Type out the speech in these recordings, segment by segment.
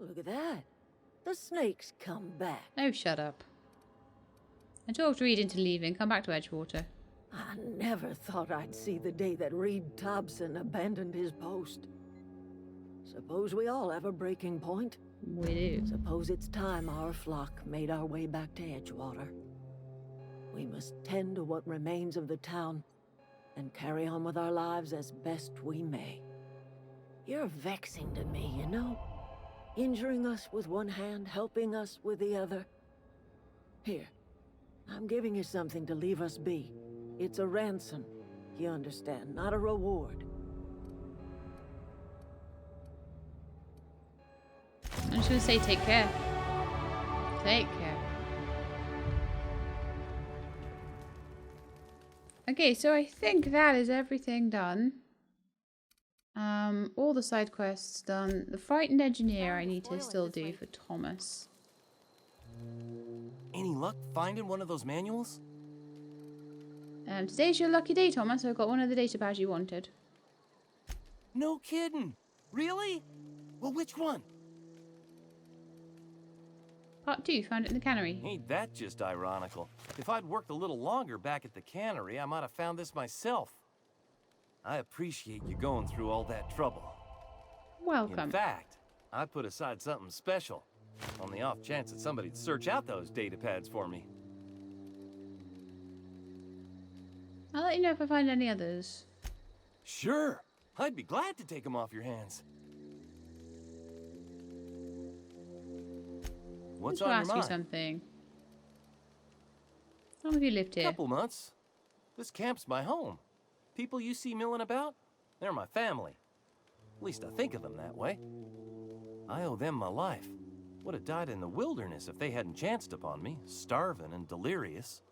Look at that. The snake's come back. Oh, shut up. I talked Reed into leaving. Come back to Edgewater. I never thought I'd see the day that Reed Thompson abandoned his post. Suppose we all have a breaking point. We do. Suppose it's time our flock made our way back to Edgewater. We must tend to what remains of the town and carry on with our lives as best we may. You're vexing to me, you know? Injuring us with one hand, helping us with the other. Here, I'm giving you something to leave us be. It's a ransom, you understand, not a reward. I'm just gonna say take care. Take care. Okay, so I think that is everything done. All the side quests done. The frightened engineer I need to still do for Thomas. Any luck finding one of those manuals? Today's your lucky day, Thomas. I've got one of the data pads you wanted. No kidding. Really? Well, which one? Part 2, found it in the cannery. Ain't that just ironical? If I'd worked a little longer back at the cannery, I might have found this myself. I appreciate you going through all that trouble. Welcome. In fact, I put aside something special on the off chance that somebody'd search out those data pads for me. I'll let you know if I find any others. Sure. I'd be glad to take them off your hands. What's on your ask you mind? something. How long have you lived here? Couple months. This camp's my home. People you see milling about, they're my family. At least I think of them that way. I owe them my life. Would have died in the wilderness if they hadn't chanced upon me, starving and delirious.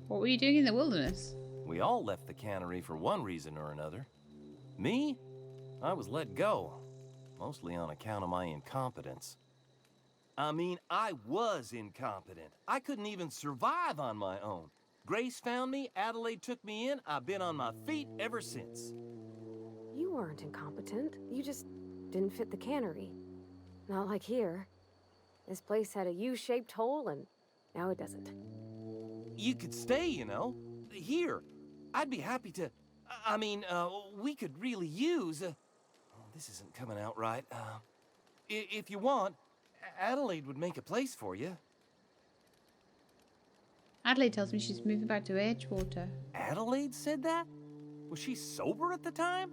What were you doing in the wilderness? We all left the cannery for one reason or another. Me? I was let go. Mostly on account of my incompetence. I mean, I was incompetent. I couldn't even survive on my own. Grace found me, Adelaide took me in, I've been on my feet ever since. You weren't incompetent. You just didn't fit the cannery. Not like here. This place had a U-shaped hole, and now it doesn't. You could stay, you know. Here. I'd be happy to... I mean, we could really use... oh, this isn't coming out right. If you want, Adelaide would make a place for you. Adelaide tells me she's moving back to Edgewater. Adelaide said that? Was she sober at the time?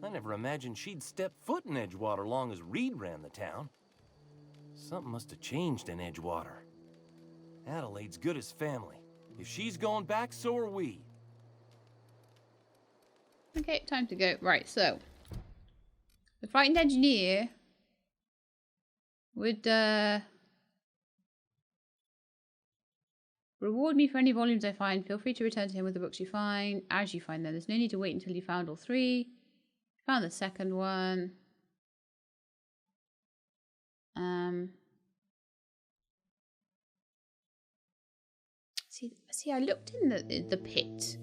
I never imagined she'd step foot in Edgewater long as Reed ran the town. Something must have changed in Edgewater. Adelaide's good as family. If she's going back, so are we. Okay, time to go. Right, so. The frightened engineer would reward me for any volumes I find. Feel free to return to him with the books you find as you find them. There's no need to wait until you found all 3. Found the second one. See, I looked in the pit.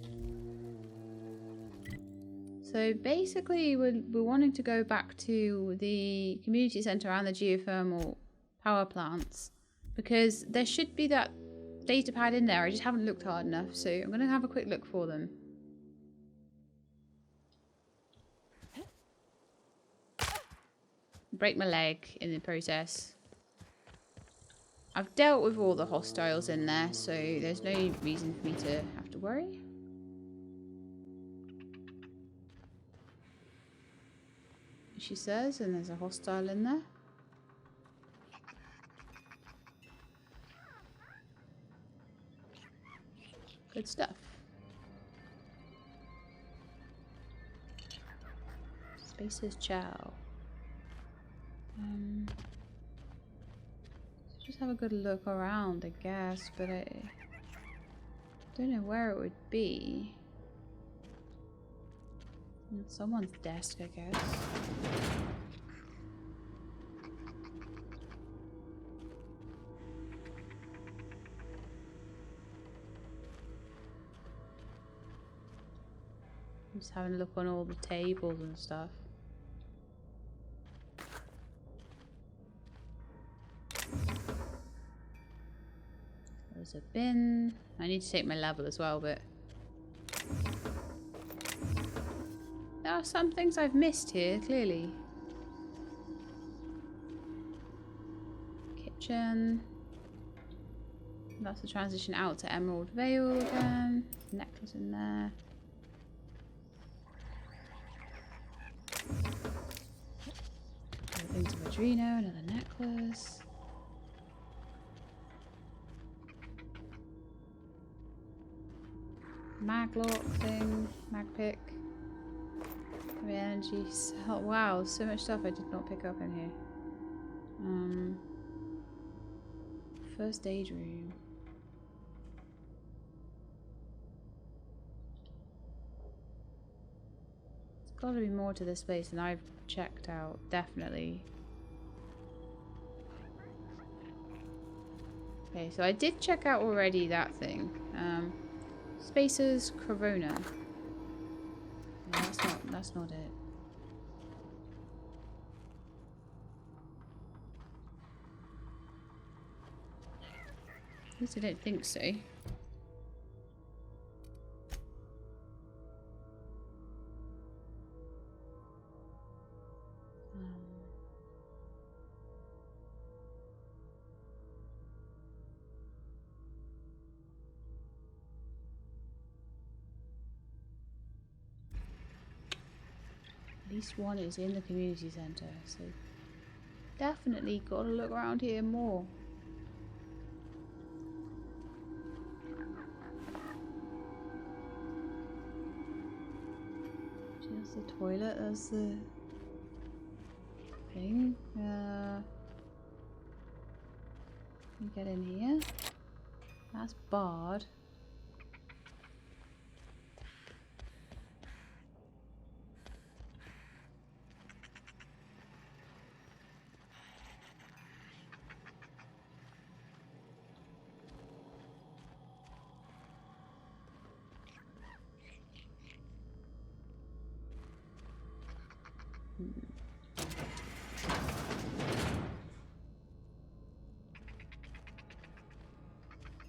So basically, we're wanting to go back to the community centre and the geothermal power plants because there should be that data pad in there. I just haven't looked hard enough, so I'm going to have a quick look for them. Break my leg in the process. I've dealt with all the hostiles in there, so there's no reason for me to have to worry. She says, and there's a hostile in there. Good stuff. Spaces chow. Just have a good look around, I guess, but I don't know where it would be. On someone's desk, I guess. I'm just having a look on all the tables and stuff. There's a bin. I need to take my level as well, but there are some things I've missed here, clearly. Kitchen. That's the transition out to Emerald Vale again. Necklace in there. Into Adreno, another necklace. Maglock thing, mag pick. Heavy energy. Oh, wow, so much stuff I did not pick up in here. First aid room. There's got to be more to this place than I've checked out, definitely. Okay, so I did check out already that thing. Spacer's Corona. No, that's not it. At least I don't think so. At least one is in the community centre, so definitely gotta look around here more. There's the toilet, there's the thing. You get in here. That's barred.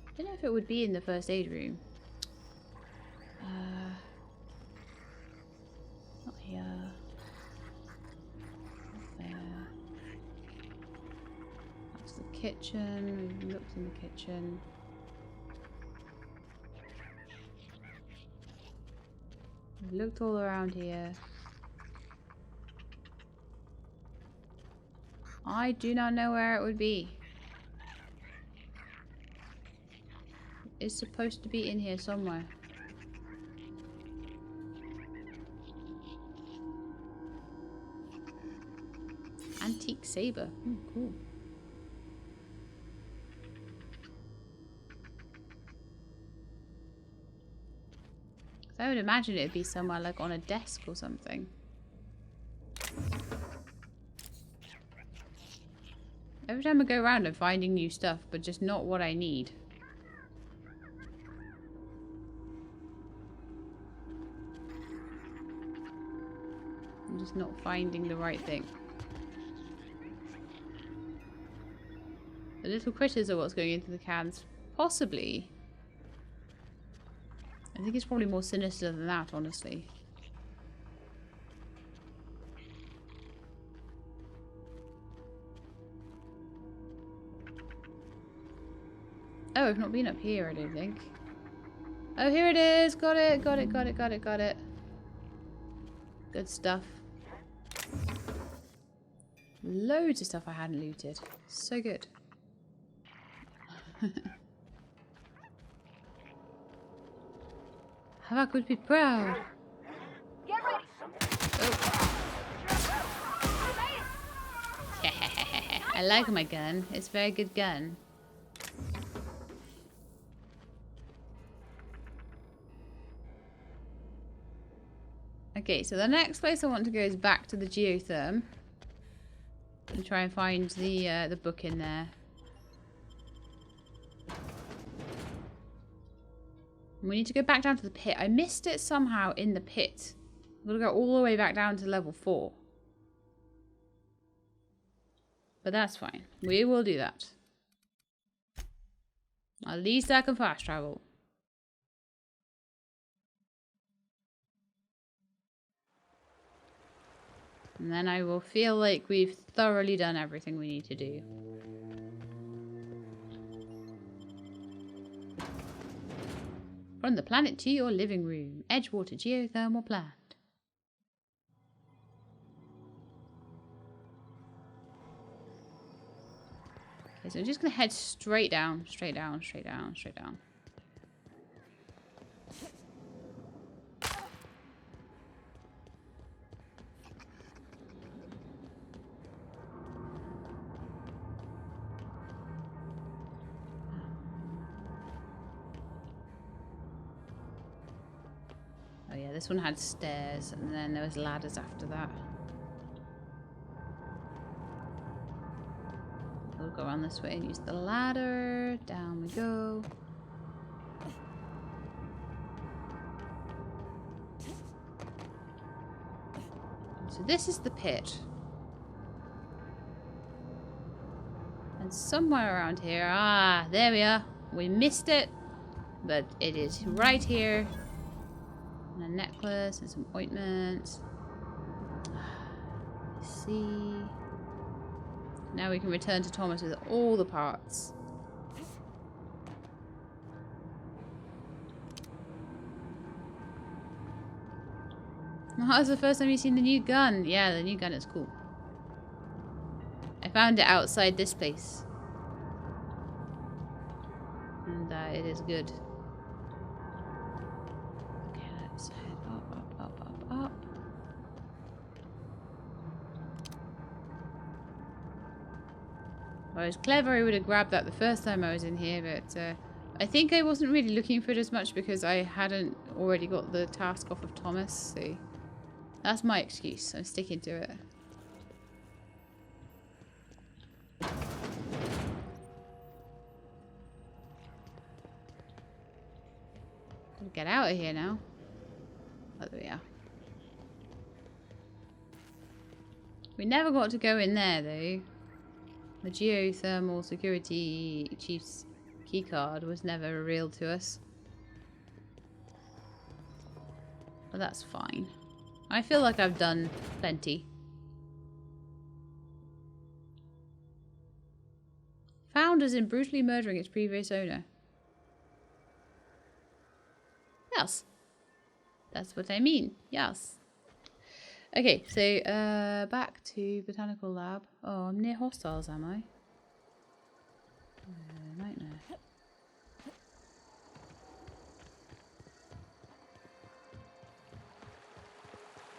I don't know if it would be in the first aid room. Not here. Not there. That's the kitchen. We've looked in the kitchen. We've looked all around here. I do not know where it would be. It's supposed to be in here somewhere. Antique saber. Oh, cool. I would imagine it'd be somewhere like on a desk or something. Every time I go around, I'm finding new stuff, but just not what I need. I'm just not finding the right thing. The little critters are what's going into the cans. Possibly. I think it's probably more sinister than that, honestly. Oh, I've not been up here, I don't think. Oh, here it is! Got it, got it, got it, got it, got it. Good stuff. Loads of stuff I hadn't looted. So good. Havak would be proud. Get ready. Oh. I like my gun. It's a very good gun. Okay, so the next place I want to go is back to the geotherm. And try and find the book in there. We need to go back down to the pit. I missed it somehow in the pit. I'm going to go all the way back down to level 4. But that's fine. We will do that. At least I can fast travel. And then I will feel like we've thoroughly done everything we need to do. From the planet to your living room. Edgewater geothermal plant. Okay, so I'm just going to head straight down, straight down, straight down, straight down. Oh yeah, this one had stairs, and then there was ladders after that. We'll go around this way and use the ladder. Down we go. So this is the pit. And somewhere around here, ah, there we are. We missed it, but it is right here. And a necklace and some ointment. Let's see. Now we can return to Thomas with all the parts. Oh, that was the first time you've seen the new gun. Yeah, the new gun is cool. I found it outside this place. And it is good. Okay, let's head up, up, up, up, up. If I was clever, I would have grabbed that the first time I was in here, but I think I wasn't really looking for it as much because I hadn't already got the task off of Thomas, so that's my excuse. I'm sticking to it. Gotta get out of here now. Oh, there we are. We never got to go in there, though. The geothermal security chief's keycard was never revealed to us. But that's fine. I feel like I've done plenty. Found as in brutally murdering its previous owner. Yes. That's what I mean. Yes. Okay, so back to botanical lab. Oh, I'm near hostiles, am I? Nightmare.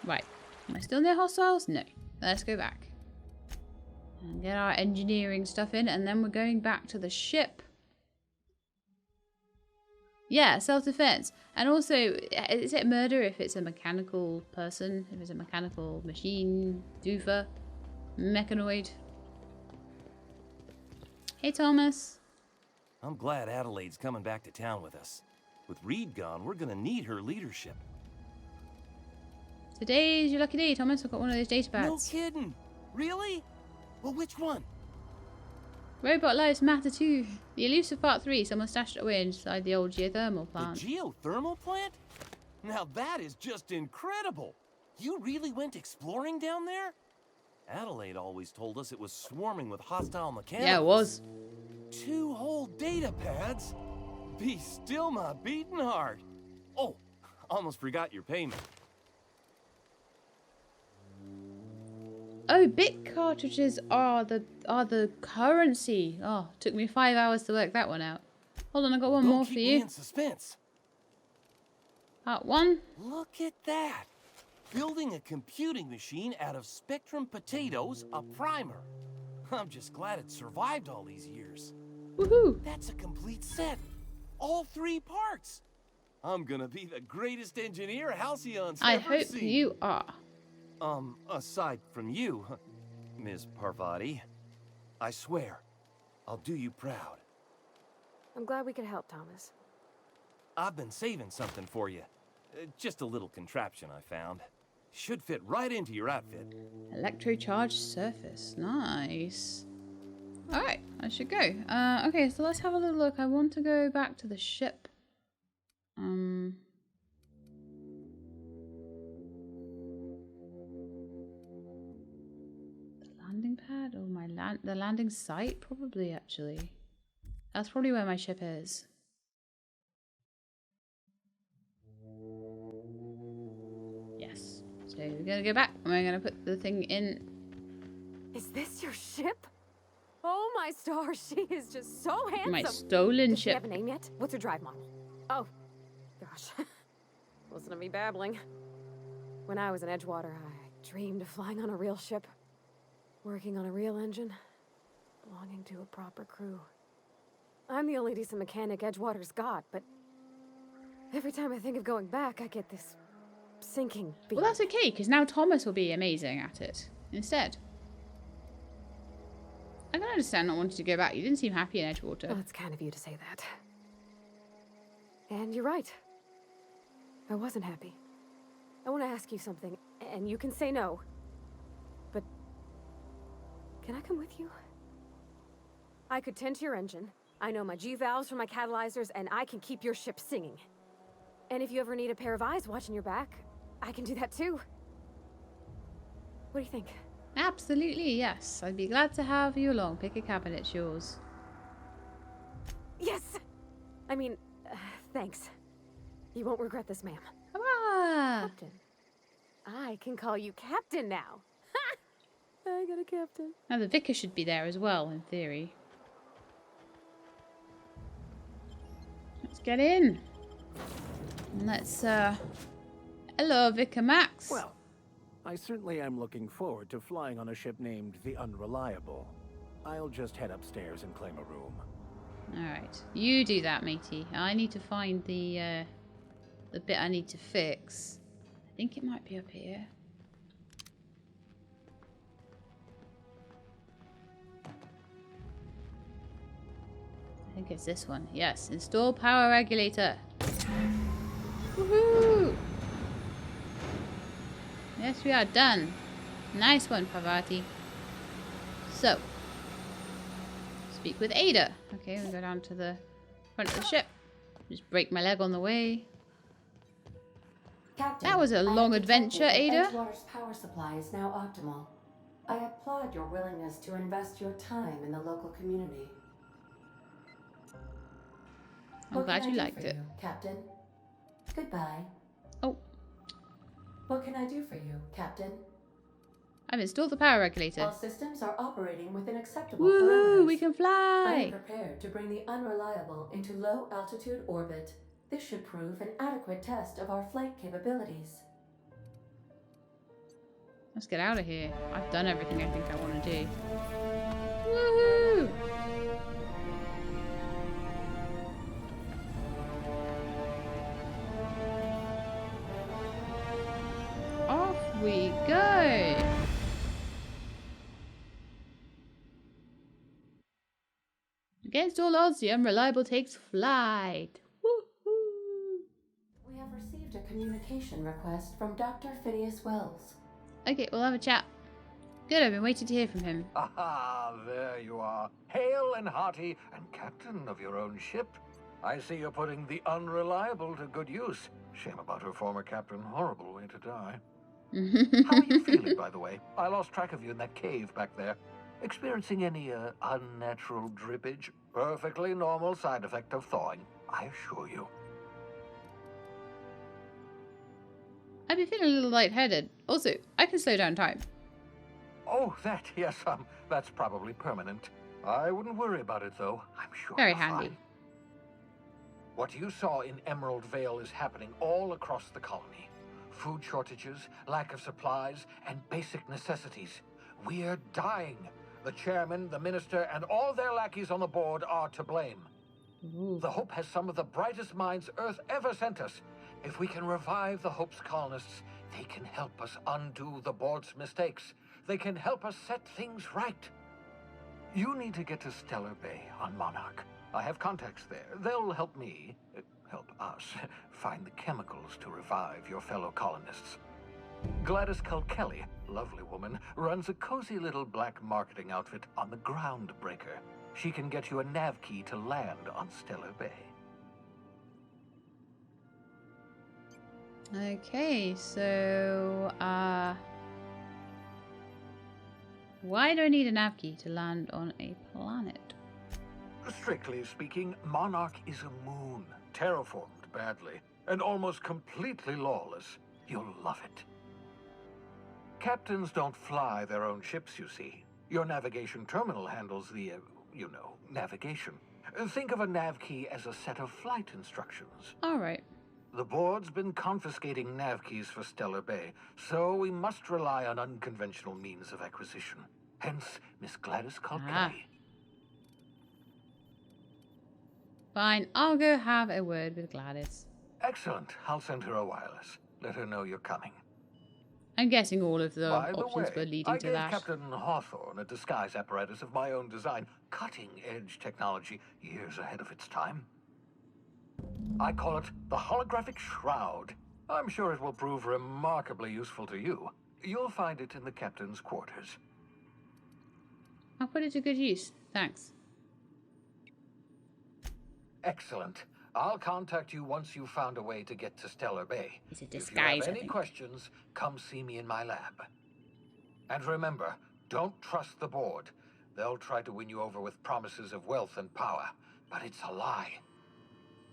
Right. Am I still near hostiles? No. Let's go back. And get our engineering stuff in, and then we're going back to the ship. Yeah, self-defense. And also, is it murder if it's a mechanical person? If it's a mechanical machine, doofer, mechanoid? Hey, Thomas. I'm glad Adelaide's coming back to town with us. With Reed gone, we're gonna need her leadership. Today's your lucky day, Thomas. I've got one of those data No pads. kidding. Really? Well, which one? Robot lives matter too. The elusive part 3. Someone stashed it away inside the old geothermal plant. The geothermal plant? Now that is just incredible. You really went exploring down there? Adelaide always told us it was swarming with hostile mechanics. Yeah, it was. 2 whole data pads? Be still my beating heart. Oh, almost forgot your payment. Oh, bit cartridges are the currency. Oh, took me 5 hours to work that one out. Hold on, I got one more for Don't keep me you. in suspense. Part 1. Look at that. Building a computing machine out of Spectrum potatoes, a primer. I'm just glad it survived all these years. Woohoo! That's a complete set. All 3 parts. I'm gonna be the greatest engineer Halcyon's I ever hope seen. you are. Aside from you, Ms. Parvati, I swear, I'll do you proud. I'm glad we could help, Thomas. I've been saving something for you. Just a little contraption I found. Should fit right into your outfit. Electrocharged surface. Nice. Alright, I should go. Okay, so let's have a little look. I want to go back to the ship. The landing pad? Oh, the landing site? Probably, actually. That's probably where my ship is. Yes. So we're gonna go back and we're gonna put the thing in. Is this your ship? Oh my stars, she is just so handsome. My stolen Does she ship. have a name yet? What's her drive model? Oh, gosh. Listen to me babbling. When I was in Edgewater, I dreamed of flying on a real ship, working on a real engine, belonging to a proper crew. I'm the only decent mechanic Edgewater's got, but every time I think of going back, I get this sinking feeling. Well, that's okay, because now Thomas will be amazing at it instead. I can understand not wanting to go back. You didn't seem happy in Edgewater. Well, it's kind of you to say that. And you're right. I wasn't happy. I want to ask you something, and you can say no. But can I come with you? I could tend to your engine. I know my G-valves from my catalyzers, and I can keep your ship singing. And if you ever need a pair of eyes watching your back, I can do that too. What do you think? Absolutely, yes. I'd be glad to have you along. Pick a cabin, it's yours. Yes! I mean, thanks. You won't regret this, ma'am. Ah! Captain. I can call you Captain now. Ha! I got a captain. Now the vicar should be there as well, in theory. Let's get in. And let's, hello, Vicar Max. Well, I certainly am looking forward to flying on a ship named the Unreliable. I'll just head upstairs and claim a room. Alright, you do that, matey. I need to find the bit I need to fix. I think it might be up here. I think it's this one. Yes, install power regulator. Woohoo! Yes, we are done. Nice one, Parvati. So, speak with Ada. Okay, we go down to the front of the ship. Just break my leg on the way. Captain, That was a long adventure, Ada. Edgewater's power supply is now optimal. I applaud your willingness to invest your time in the local community. I'm glad you liked it. Captain? Goodbye. Oh, What can I do for you, Captain? I've installed the power regulator. All systems are operating within acceptable Woohoo! parameters. We can I am fly! prepared to bring the Unreliable into low-altitude orbit. This should prove an adequate test of our flight capabilities. Let's get out of here. I've done everything I think I want to do. Woohoo! Off we go! Against all odds, the Unreliable takes flight. Woohoo! We have received a communication request from Dr. Phineas Wells. Okay, we'll have a chat. Good, I've been waiting to hear from him. Aha, there you are. Hale and hearty and captain of your own ship. I see you're putting the Unreliable to good use. Shame about her former captain. Horrible way to die. How are you feeling, by the way? I lost track of you in that cave back there. Experiencing any unnatural drippage? Perfectly normal side effect of thawing, I assure you. I've been feeling a little lightheaded. Also, I can slow down time. Oh, that, yes, that's probably permanent. I wouldn't worry about it, though. I'm sure Very you're handy. fine. What you saw in Emerald Vale is happening all across the colony. Food shortages, lack of supplies, and basic necessities. We're dying. The chairman, the minister, and all their lackeys on the board are to blame. Ooh. The Hope has some of the brightest minds Earth ever sent us. If we can revive the Hope's colonists, they can help us undo the board's mistakes. They can help us set things right. You need to get to Stellar Bay on Monarch. I have contacts there. They'll help me, help us, find the chemicals to revive your fellow colonists. Gladys Kelly lovely woman, runs a cozy little black marketing outfit on the Groundbreaker. She can get you a nav key to land on Stellar Bay. Okay, so, why do I need a nav key to land on a planet? Strictly speaking, Monarch is a moon, terraformed badly, and almost completely lawless. You'll love it. Captains don't fly their own ships, you see. Your navigation terminal handles the, navigation. Think of a nav key as a set of flight instructions. Alright. The board's been confiscating nav keys for Stellar Bay, so we must rely on unconventional means of acquisition. Hence, Miss Gladys called Kelly. Fine, I'll go have a word with Gladys. Excellent. I'll send her a wireless. Let her know you're coming. I'm guessing all of the By the options way, were leading I to gave that. Captain Hawthorne a disguise apparatus of my own design, cutting-edge technology, years ahead of its time. I call it the holographic shroud. I'm sure it will prove remarkably useful to you. You'll find it in the captain's quarters. I'll put it to good use. Thanks. Excellent. I'll contact you once you've found a way to get to Stellar Bay. It's a If you disguise, have I any think. questions, come see me in my lab. And remember, don't trust the board. They'll try to win you over with promises of wealth and power, but it's a lie.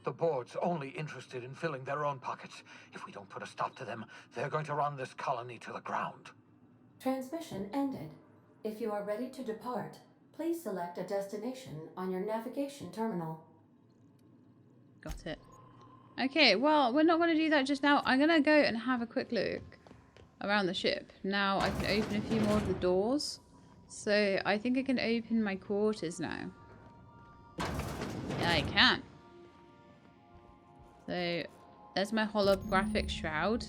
The board's only interested in filling their own pockets. If we don't put a stop to them, they're going to run this colony to the ground. Transmission ended. If you are ready to depart, please select a destination on your navigation terminal. Got it. Okay, well, we're not going to do that just now. I'm going to go and have a quick look around the ship. Now I can open a few more of the doors. So I think I can open my quarters now. Yeah, I can. So there's my holographic shroud.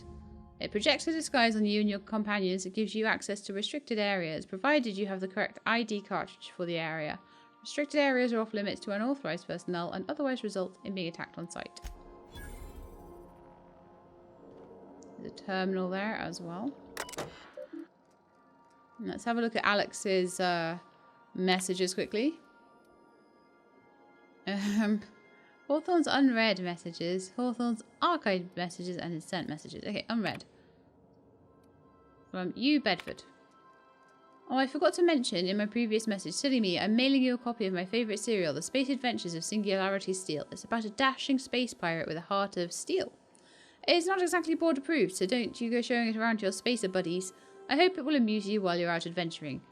It projects a disguise on you and your companions. It gives you access to restricted areas, provided you have the correct ID cartridge for the area. Restricted areas are off limits to unauthorized personnel and otherwise result in being attacked on sight. There's a terminal there as well. And let's have a look at Alex's messages quickly. Hawthorne's unread messages, Hawthorne's archived messages, and his sent messages. Okay, unread. From you, Bedford. Oh, I forgot to mention in my previous message, silly me, I'm mailing you a copy of my favourite serial, The Space Adventures of Singularity Steel. It's about a dashing space pirate with a heart of steel. It's not exactly board approved, so don't you go showing it around to your spacer buddies. I hope it will amuse you while you're out adventuring.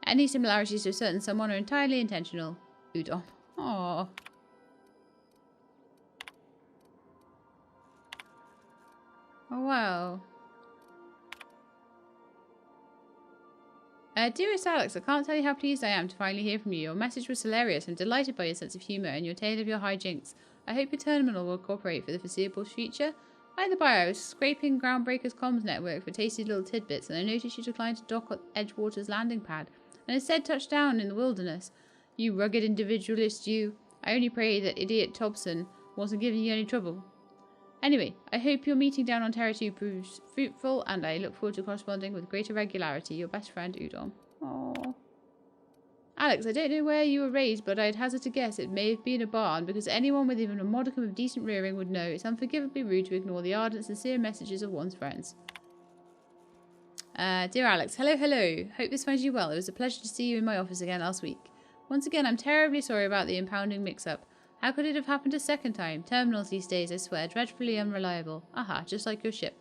Any similarities to a certain someone are entirely intentional. Udom. Aww. Oh, wow. Dearest Alex, I can't tell you how pleased I am to finally hear from you. Your message was hilarious. I'm delighted by your sense of humour and your tale of your hijinks. I hope your terminal will cooperate for the foreseeable future. By the by, I was scraping Groundbreaker's comms network for tasty little tidbits, and I noticed you declined to dock at Edgewater's landing pad, and instead touched down in the wilderness. You rugged individualist, you. I only pray that idiot Thompson wasn't giving you any trouble. Anyway, I hope your meeting down on Terra 2 proves fruitful, and I look forward to corresponding with greater regularity. Your best friend, Udom. Aww. Alex, I don't know where you were raised, but I'd hazard to guess it may have been a barn, because anyone with even a modicum of decent rearing would know it's unforgivably rude to ignore the ardent, sincere messages of one's friends. Dear Alex, hello, hello. Hope this finds you well. It was a pleasure to see you in my office again last week. Once again, I'm terribly sorry about the impounding mix-up. How could it have happened a second time? Terminals these days, I swear, dreadfully unreliable. Aha, just like your ship.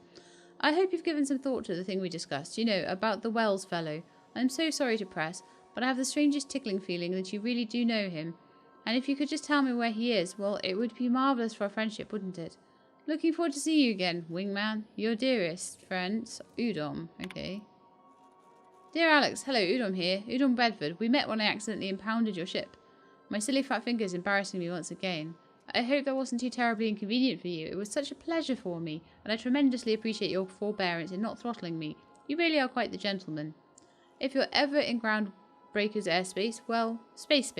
I hope you've given some thought to the thing we discussed, you know, about the Wells fellow. I'm so sorry to press, but I have the strangest tickling feeling that you really do know him. And if you could just tell me where he is, well, it would be marvellous for our friendship, wouldn't it? Looking forward to see you again, wingman. Your dearest friend, Udom. Okay. Dear Alex, hello, Udom here. Udom Bedford. We met when I accidentally impounded your ship. My silly fat fingers embarrassing me once again. I hope that wasn't too terribly inconvenient for you. It was such a pleasure for me, and I tremendously appreciate your forbearance in not throttling me. You really are quite the gentleman. If you're ever in Groundbreaker's airspace, well, space,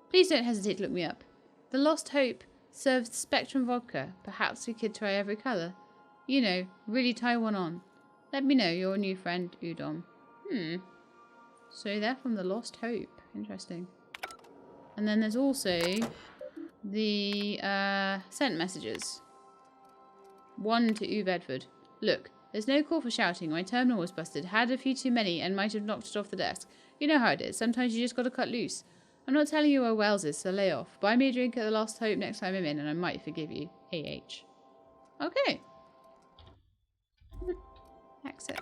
please don't hesitate to look me up. The Lost Hope serves Spectrum vodka. Perhaps we could try every colour. You know, really tie one on. Let me know, your new friend, Udom. So they're from the Lost Hope. Interesting. And then there's also the sent messages. One to U Bedford. Look, there's no call for shouting. My terminal was busted. Had a few too many and might have knocked it off the desk. You know how it is. Sometimes you just gotta cut loose. I'm not telling you where Wells is, so lay off. Buy me a drink at the Lost Hope next time I'm in and I might forgive you. AH. Okay. Exit.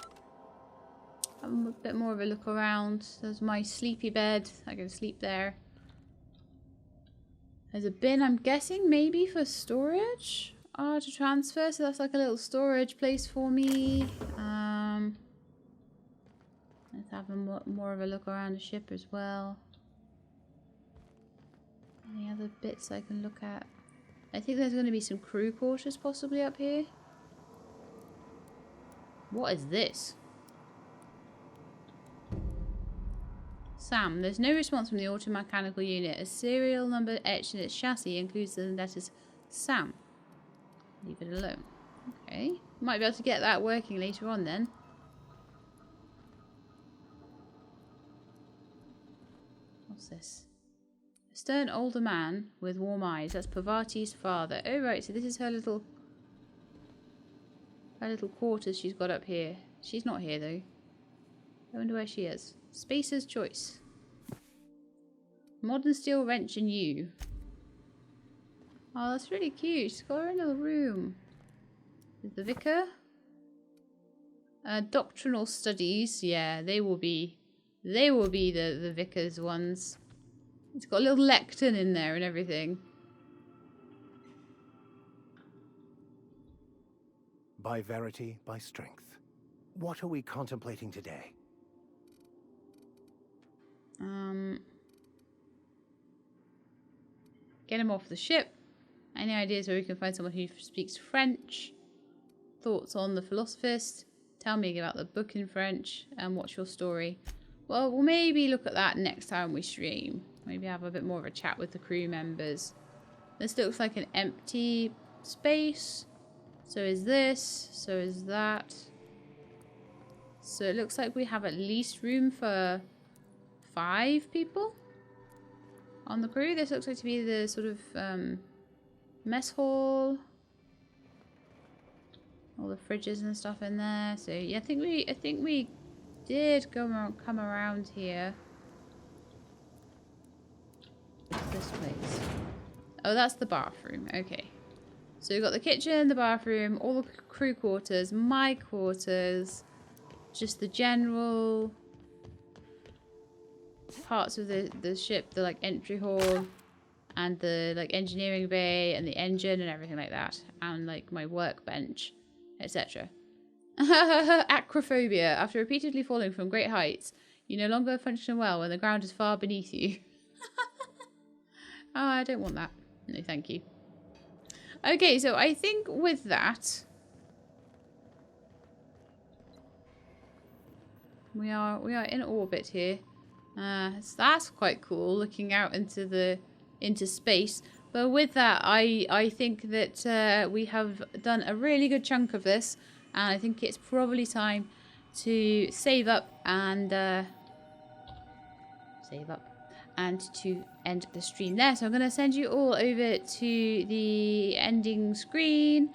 Have a bit more of a look around. There's my sleepy bed. I can sleep there. There's a bin, I'm guessing, maybe for storage? To transfer, so that's like a little storage place for me. Let's have a more of a look around the ship as well. Any other bits I can look at? I think there's going to be some crew quarters possibly up here. What is this? Sam, there's no response from the automechanical unit. A serial number etched in its chassis includes the letters Sam. Leave it alone. Okay. Might be able to get that working later on then. What's this? A stern older man with warm eyes. That's Pavati's father. Oh right, so this is her little quarters she's got up here. She's not here though. I wonder where she is. Spacer's choice. Modern steel wrench and you. Oh, that's really cute. She's got her own little room. Is the vicar? Doctrinal studies. Yeah, they will be the vicar's ones. It's got a little lectern in there and everything. By verity, by strength. What are we contemplating today? Get him off the ship. Any ideas where we can find someone who speaks French? Thoughts on the philosophist? Tell me about the book in French. And what's your story? Well, we'll maybe look at that next time we stream. Maybe have a bit more of a chat with the crew members. This looks like an empty space. So is this. So is that. So it looks like we have at least room for 5 people on the crew. This looks like to be the sort of mess hall. All the fridges and stuff in there. So yeah, I think we did come around here. What's this place? Oh, that's the bathroom. Okay. So we've got the kitchen, the bathroom, all the crew quarters, my quarters, just the general parts of the ship, the like entry hall and the like engineering bay and the engine and everything like that, and like my workbench, etc. Acrophobia. After repeatedly falling from great heights, you no longer function well when the ground is far beneath you. Oh, I don't want that. No, thank you. Okay, so I think with that, we are in orbit here. So that's quite cool, looking out into space. But with that, I think that we have done a really good chunk of this, and I think it's probably time to save up and to end the stream there. So I'm going to send you all over to the ending screen,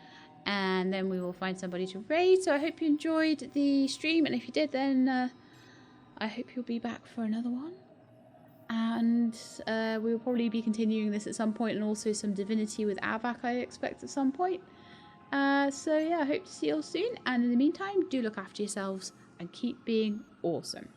and then we will find somebody to raid. So I hope you enjoyed the stream, and if you did, then I hope you'll be back for another one. And we will probably be continuing this at some point, and also some Divinity with Avak I expect at some point. So yeah, I hope to see you all soon, and in the meantime, do look after yourselves and keep being awesome.